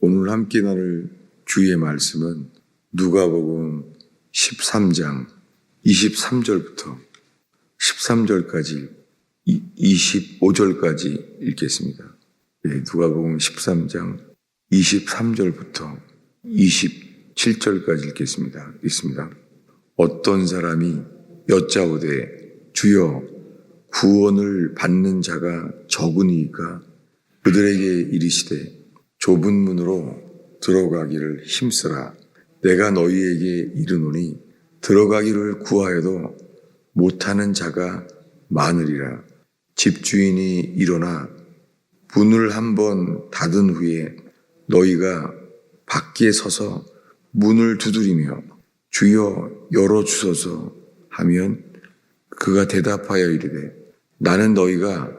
오늘 함께 나눌 주의 말씀은 누가복음 13장 23절부터 13절까지 25절까지 읽겠습니다. 누가복음 13장 23절부터 27절까지 읽겠습니다. 읽습니다. 어떤 사람이 여짜오되 주여 구원을 받는 자가 적으니까 그들에게 이르시되 좁은 문으로 들어가기를 힘쓰라. 내가 너희에게 이르노니 들어가기를 구하여도 못하는 자가 많으리라. 집주인이 일어나 문을 한번 닫은 후에 너희가 밖에 서서 문을 두드리며 주여 열어주소서 하면 그가 대답하여 이르되 나는 너희가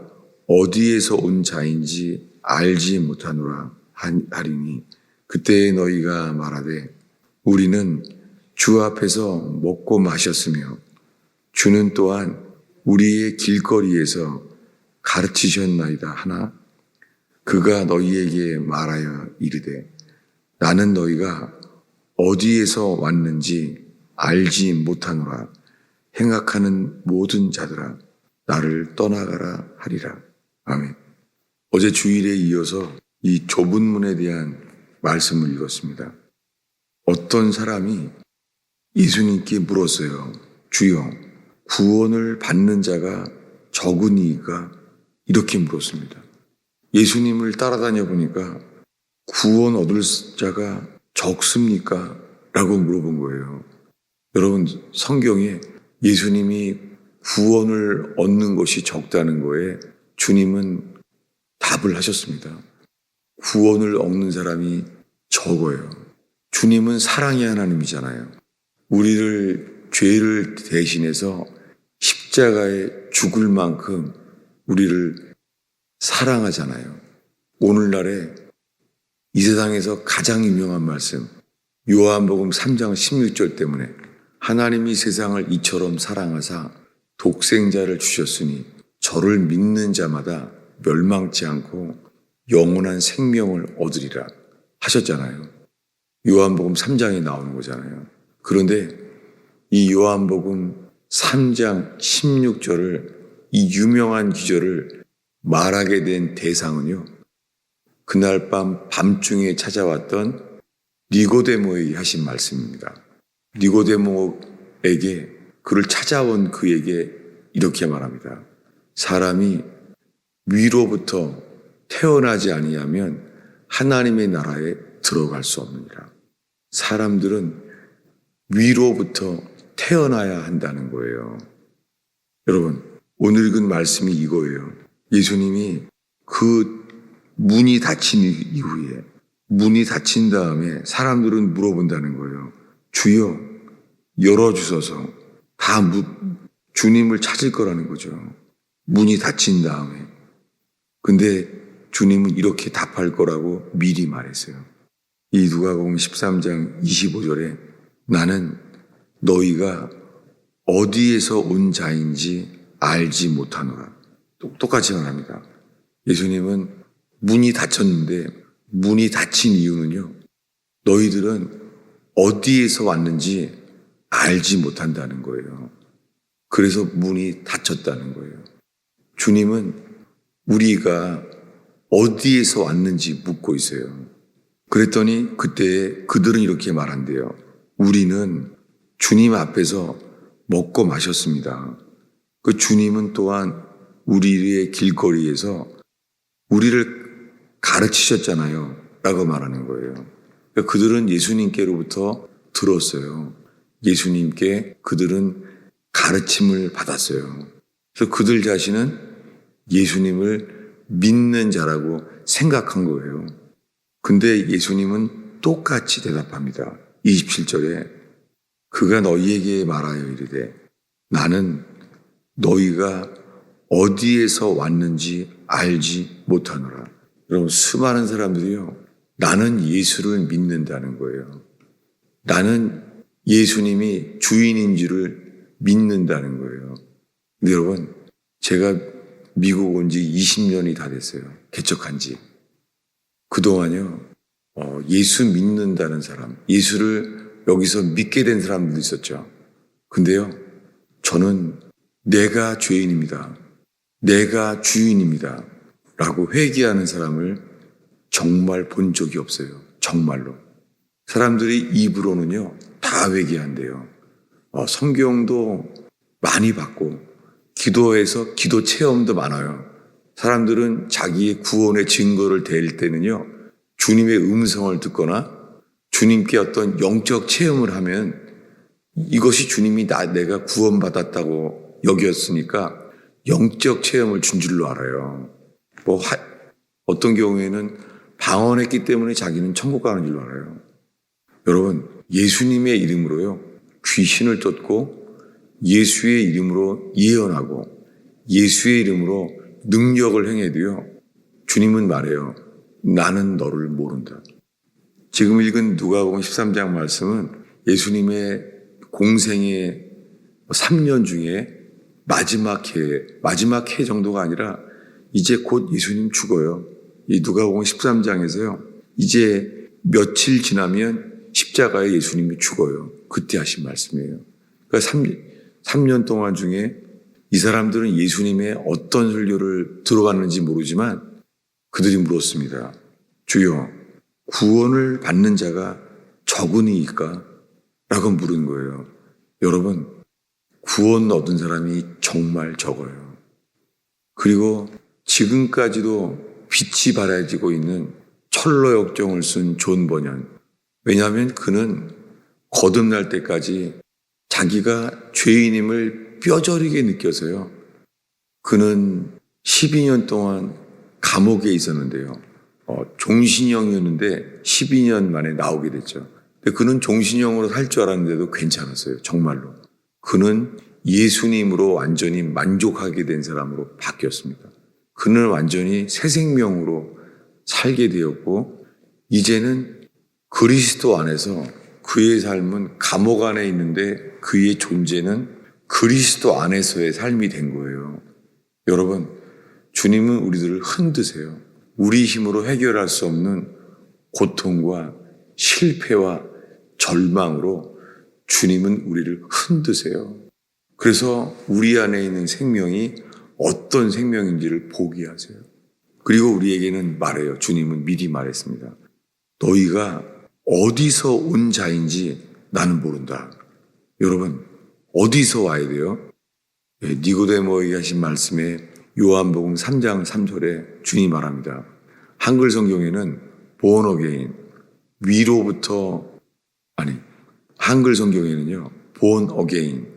어디에서 온 자인지 알지 못하노라 하리니 그때 너희가 말하되 우리는 주 앞에서 먹고 마셨으며 주는 또한 우리의 길거리에서 가르치셨나이다 하나 그가 너희에게 말하여 이르되 나는 너희가 어디에서 왔는지 알지 못하노라. 행악하는 모든 자들아 나를 떠나가라 하리라. 아멘. 어제 주일에 이어서 이 좁은 문에 대한 말씀을 읽었습니다. 어떤 사람이 예수님께 물었어요. 주여 구원을 받는 자가 적으니까 이렇게 물었습니다. 예수님을 따라다녀 보니까 구원 얻을 자가 적습니까? 라고 물어본 거예요. 여러분 성경에 예수님이 구원을 얻는 것이 적다는 거에 주님은 답을 하셨습니다. 구원을 얻는 사람이 적어요. 주님은 사랑의 하나님이잖아요. 우리를 죄를 대신해서 십자가에 죽을 만큼 우리를 사랑하잖아요. 오늘날에 이 세상에서 가장 유명한 말씀 요한복음 3장 16절 때문에 하나님이 세상을 이처럼 사랑하사 독생자를 주셨으니 저를 믿는 자마다 멸망치 않고 영원한 생명을 얻으리라 하셨잖아요. 요한복음 3장에 나오는 거잖아요. 그런데 이 요한복음 3장 16절을 이 유명한 기절을 말하게 된 대상은요. 그날 밤중에 찾아왔던 니고데모에게 하신 말씀입니다. 니고데모에게 그를 찾아온 그에게 이렇게 말합니다. 사람이 위로부터 태어나지 아니하면 하나님의 나라에 들어갈 수 없느니라. 사람들은 위로부터 태어나야 한다는 거예요. 여러분 오늘 읽은 말씀이 이거예요. 예수님이 그 문이 닫힌 이후에 문이 닫힌 다음에 사람들은 물어본다는 거예요. 주여 열어주소서. 다 주님을 찾을 거라는 거죠. 문이 닫힌 다음에. 근데 주님은 이렇게 답할 거라고 미리 말했어요. 이 누가복음 13장 25절에 나는 너희가 어디에서 온 자인지 알지 못하노라. 똑같이 말합니다. 예수님은 문이 닫혔는데 문이 닫힌 이유는요. 너희들은 어디에서 왔는지 알지 못한다는 거예요. 그래서 문이 닫혔다는 거예요. 주님은 우리가 어디에서 왔는지 묻고 있어요. 그랬더니 그때 그들은 이렇게 말한대요. 우리는 주님 앞에서 먹고 마셨습니다. 그 주님은 또한 우리의 길거리에서 우리를 가르치셨잖아요. 라고 말하는 거예요. 그러니까 그들은 예수님께로부터 들었어요. 예수님께 그들은 가르침을 받았어요. 그래서 그들 자신은 예수님을 믿는 자라고 생각한 거예요. 근데 예수님은 똑같이 대답합니다. 27절에 그가 너희에게 말하여 이르되 나는 너희가 어디에서 왔는지 알지 못하노라. 여러분 수많은 사람들이요. 나는 예수를 믿는다는 거예요. 나는 예수님이 주인인 줄을 믿는다는 거예요. 근데 여러분 제가 미국 온 지 20년이 다 됐어요. 개척한 지. 그동안요. 예수 믿는다는 사람, 예수를 여기서 믿게 된 사람들도 있었죠. 근데요, 저는 내가 죄인입니다. 내가 주인입니다. 라고 회개하는 사람을 정말 본 적이 없어요. 정말로. 사람들이 입으로는요, 다 회개한대요. 성경도 많이 받고, 기도해서 기도 체험도 많아요. 사람들은 자기의 구원의 증거를 댈 때는요, 주님의 음성을 듣거나 주님께 어떤 영적 체험을 하면 이것이 주님이 내가 구원받았다고 여겼으니까 영적 체험을 준 줄로 알아요. 어떤 경우에는 방언했기 때문에 자기는 천국 가는 줄로 알아요. 여러분, 예수님의 이름으로요, 귀신을 쫓고 예수의 이름으로 예언하고 예수의 이름으로 능력을 행해도요, 주님은 말해요. 나는 너를 모른다. 지금 읽은 누가복음 13장 말씀은 예수님의 공생의 3년 중에 마지막 해 정도가 아니라 이제 곧 예수님 죽어요. 이 누가복음 13장에서요. 이제 며칠 지나면 십자가에 예수님이 죽어요. 그때 하신 말씀이에요. 그러니까 3년 동안 중에 이 사람들은 예수님의 어떤 설교를 들어갔는지 모르지만 그들이 물었습니다. 주여, 구원을 받는 자가 적으니까? 라고 물은 거예요. 여러분, 구원 얻은 사람이 정말 적어요. 그리고 지금까지도 빛이 발해지고 있는 철로 역정을 쓴 존 버년. 왜냐하면 그는 거듭날 때까지 자기가 죄인임을 뼈저리게 느껴서요. 그는 12년 동안 감옥에 있었는데요. 종신형이었는데 12년 만에 나오게 됐죠. 근데 그는 종신형으로 살 줄 알았는데도 괜찮았어요. 정말로. 그는 예수님으로 완전히 만족하게 된 사람으로 바뀌었습니다. 그는 완전히 새 생명으로 살게 되었고 이제는 그리스도 안에서 그의 삶은 감옥 안에 있는데 그의 존재는 그리스도 안에서의 삶이 된 거예요. 여러분, 주님은 우리들을 흔드세요. 우리 힘으로 해결할 수 없는 고통과 실패와 절망으로 주님은 우리를 흔드세요. 그래서 우리 안에 있는 생명이 어떤 생명인지를 보게 하세요. 그리고 우리에게는 말해요. 주님은 미리 말했습니다. 너희가 어디서 온 자인지 나는 모른다. 여러분, 어디서 와야 돼요? 니고데모에게 하신 말씀에 요한복음 3장 3절에 주님이 말합니다. 한글 성경에는 born again, 한글 성경에는요, born again,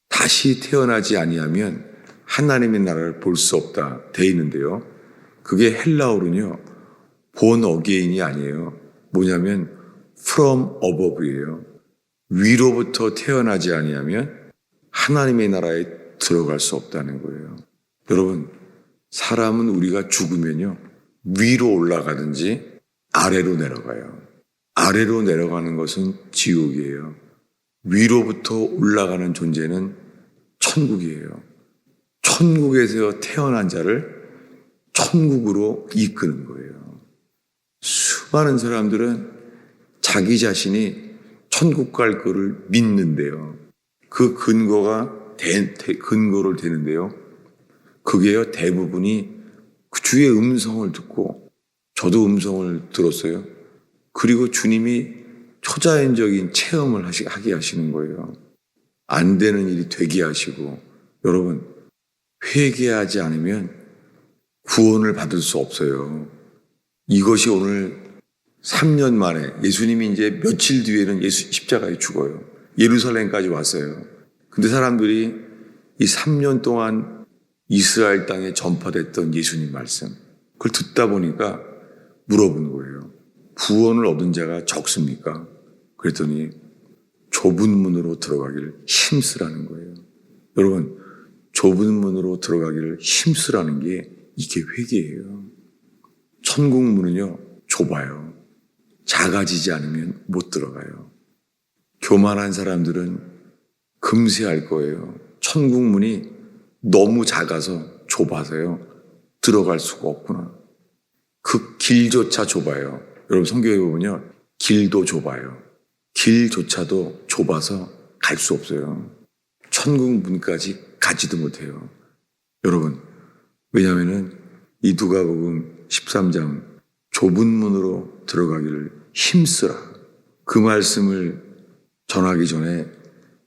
다시 태어나지 아니하면 하나님의 나라를 볼 수 없다 돼 있는데요. 그게 헬라어로는요, born again이 아니에요. 뭐냐면 from above이에요. 위로부터 태어나지 아니하면 하나님의 나라에 들어갈 수 없다는 거예요. 여러분, 사람은 우리가 죽으면요, 위로 올라가든지 아래로 내려가요. 아래로 내려가는 것은 지옥이에요. 위로부터 올라가는 존재는 천국이에요. 천국에서 태어난 자를 천국으로 이끄는 거예요. 수많은 사람들은 자기 자신이 천국 갈 거를 믿는데요. 그 근거를 대는데요. 그게요, 대부분이 주의 음성을 듣고, 저도 음성을 들었어요. 그리고 주님이 초자연적인 체험을 하게 하시는 거예요. 안 되는 일이 되게 하시고, 여러분, 회개하지 않으면 구원을 받을 수 없어요. 이것이 오늘 3년 만에 예수님이 이제 며칠 뒤에는 십자가에 죽어요. 예루살렘까지 왔어요. 근데 사람들이 이 3년 동안 이스라엘 땅에 전파됐던 예수님 말씀, 그걸 듣다 보니까 물어본 거예요. 구원을 얻은 자가 적습니까? 그랬더니 좁은 문으로 들어가기를 힘쓰라는 거예요. 여러분, 좁은 문으로 들어가기를 힘쓰라는 게 이게 회개예요. 천국 문은요, 좁아요. 작아지지 않으면 못 들어가요. 교만한 사람들은 금세 알 거예요. 천국 문이 너무 작아서 좁아서요, 들어갈 수가 없구나. 그 길조차 좁아요. 여러분 성경에 보면요. 길도 좁아요. 길조차도 좁아서 갈 수 없어요. 천국 문까지 가지도 못해요. 여러분, 왜냐하면 이 누가복음 13장 좁은 문으로 들어가기를 힘쓰라. 그 말씀을 전하기 전에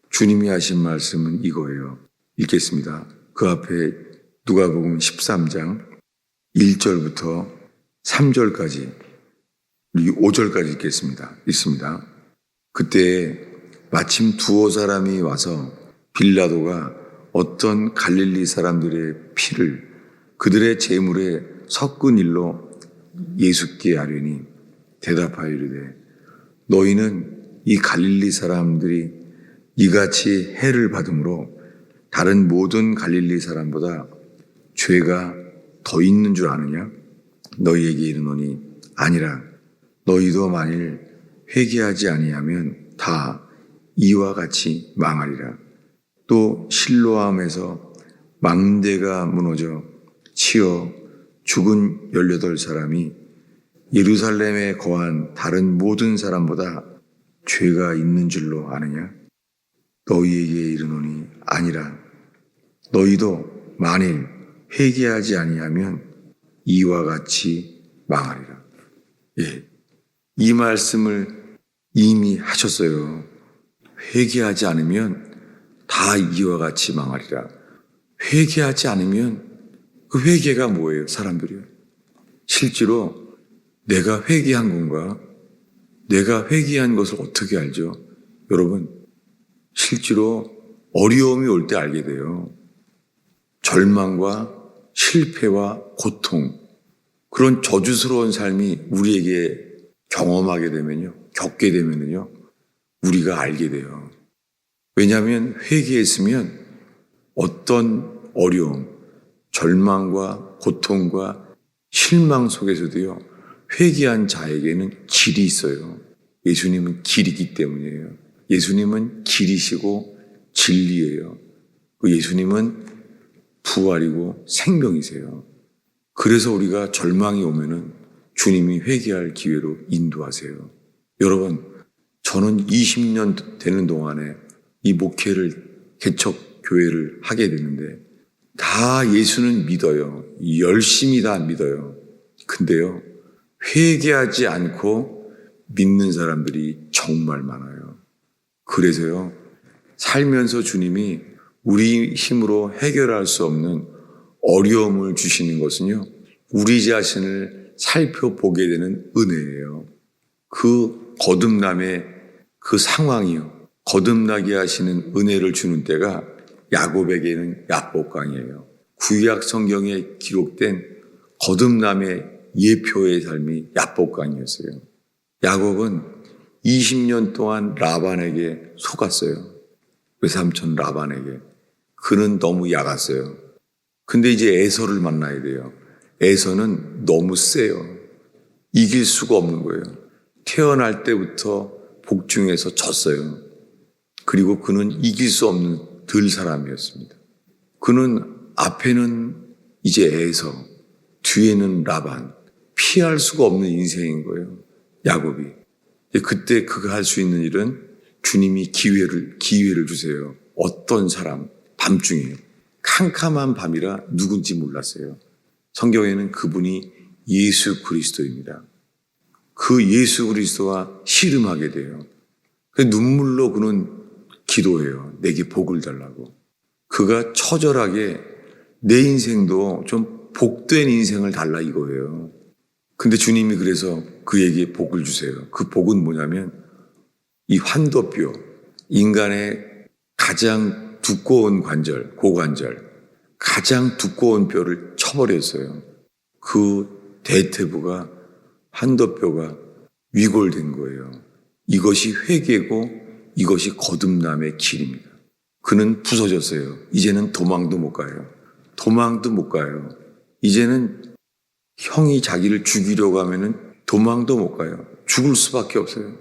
주님이 하신 말씀은 이거예요. 읽겠습니다. 그 앞에 누가복음 13장 1절부터 3절까지 우리 5절까지 읽습니다. 그때 마침 두어 사람이 와서 빌라도가 어떤 갈릴리 사람들의 피를 그들의 제물에 섞은 일로 예수께 아뢰니 대답하여 이르되 너희는 이 갈릴리 사람들이 이같이 해를 받음으로 다른 모든 갈릴리 사람보다 죄가 더 있는 줄 아느냐? 너희에게 이르노니 아니라 너희도 만일 회개하지 아니하면 다 이와 같이 망하리라. 또 실로암에서 망대가 무너져 치어 죽은 18사람이 예루살렘에 거한 다른 모든 사람보다 죄가 있는 줄로 아느냐? 너희에게 이르노니 아니라 너희도 만일 회개하지 아니하면 이와 같이 망하리라. 예, 이 말씀을 이미 하셨어요. 회개하지 않으면 다 이와 같이 망하리라. 회개하지 않으면 그 회개가 뭐예요? 사람들이요. 실제로 내가 회개한 건가? 내가 회개한 것을 어떻게 알죠? 여러분, 실제로 어려움이 올 때 알게 돼요. 절망과 실패와 고통, 그런 저주스러운 삶이 우리에게 경험하게 되면요, 겪게 되면요, 우리가 알게 돼요. 왜냐하면 회개했으면 어떤 어려움, 절망과 고통과 실망 속에서도요, 회개한 자에게는 길이 있어요. 예수님은 길이기 때문이에요. 예수님은 길이시고 진리예요. 예수님은 부활이고 생명이세요. 그래서 우리가 절망이 오면은 주님이 회개할 기회로 인도하세요. 여러분, 저는 20년 되는 동안에 이 목회를 개척 교회를 하게 되는데 다 예수는 믿어요. 열심히 다 믿어요. 근데요, 회개하지 않고 믿는 사람들이 정말 많아요. 그래서요, 살면서 주님이 우리 힘으로 해결할 수 없는 어려움을 주시는 것은요, 우리 자신을 살펴보게 되는 은혜예요. 그 거듭남의 그 상황이요, 거듭나게 하시는 은혜를 주는 때가 야곱에게는 야복강이에요. 구약 성경에 기록된 거듭남의 예표의 삶이 야복강이었어요. 야곱은 20년 동안 라반에게 속았어요. 외삼촌 라반에게. 그는 너무 약았어요. 근데 이제 에서를 만나야 돼요. 에서는 너무 세요. 이길 수가 없는 거예요. 태어날 때부터 복중에서 졌어요. 그리고 그는 이길 수 없는 들 사람이었습니다. 그는 앞에는 이제 에서, 뒤에는 라반, 피할 수가 없는 인생인 거예요. 야곱이. 그때 그가 할 수 있는 일은 주님이 기회를 주세요. 어떤 사람, 밤중에 캄캄한 밤이라 누군지 몰랐어요. 성경에는 그분이 예수 그리스도입니다. 그 예수 그리스도와 씨름하게 돼요. 눈물로 그는 기도해요. 내게 복을 달라고. 그가 처절하게 내 인생도 좀 복된 인생을 달라 이거예요. 근데 주님이 그래서 그에게 복을 주세요. 그 복은 뭐냐면 이 환도뼈, 인간의 가장 두꺼운 관절, 고관절, 가장 두꺼운 뼈를 쳐버렸어요. 그 대퇴부가, 환도뼈가 위골된 거예요. 이것이 회개고 이것이 거듭남의 길입니다. 그는 부서졌어요. 이제는 도망도 못 가요. 도망도 못 가요. 이제는 형이 자기를 죽이려고 하면은 도망도 못 가요. 죽을 수밖에 없어요.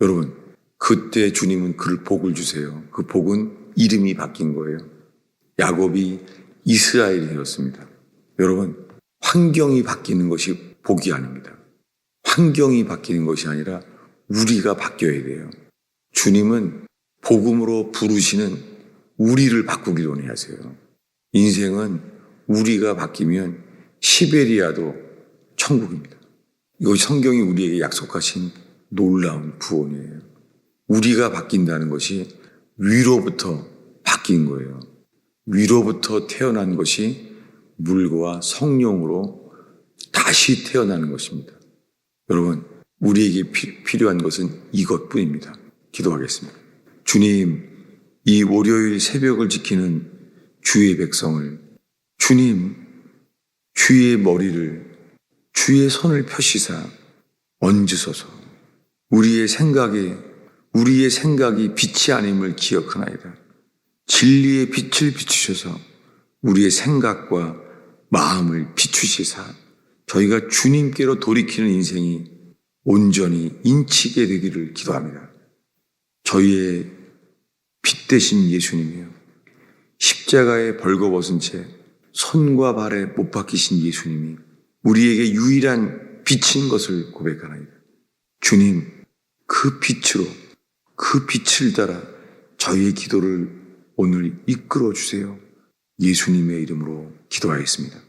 여러분, 그때 주님은 그를 복을 주세요. 그 복은 이름이 바뀐 거예요. 야곱이 이스라엘이 되었습니다. 여러분, 환경이 바뀌는 것이 복이 아닙니다. 환경이 바뀌는 것이 아니라 우리가 바뀌어야 돼요. 주님은 복음으로 부르시는 우리를 바꾸기를 원하세요. 인생은 우리가 바뀌면 시베리아도 천국입니다. 이것이 성경이 우리에게 약속하신 놀라운 구원이에요. 우리가 바뀐다는 것이 위로부터 바뀐 거예요. 위로부터 태어난 것이 물과 성령으로 다시 태어나는 것입니다. 여러분, 우리에게 필요한 것은 이것뿐입니다. 기도하겠습니다. 주님, 이 월요일 새벽을 지키는 주의 백성을, 주님, 주의 머리를, 주의 손을 펴시사 얹으소서. 우리의 생각이 빛이 아님을 기억하나이다. 진리의 빛을 비추셔서 우리의 생각과 마음을 비추시사 저희가 주님께로 돌이키는 인생이 온전히 인치게 되기를 기도합니다. 저희의 빛 되신 예수님이요, 십자가에 벌거벗은 채 손과 발에 못 박히신 예수님이 우리에게 유일한 빛인 것을 고백하나이다. 주님, 그 빛으로, 그 빛을 따라 저희의 기도를 오늘 이끌어 주세요. 예수님의 이름으로 기도하겠습니다.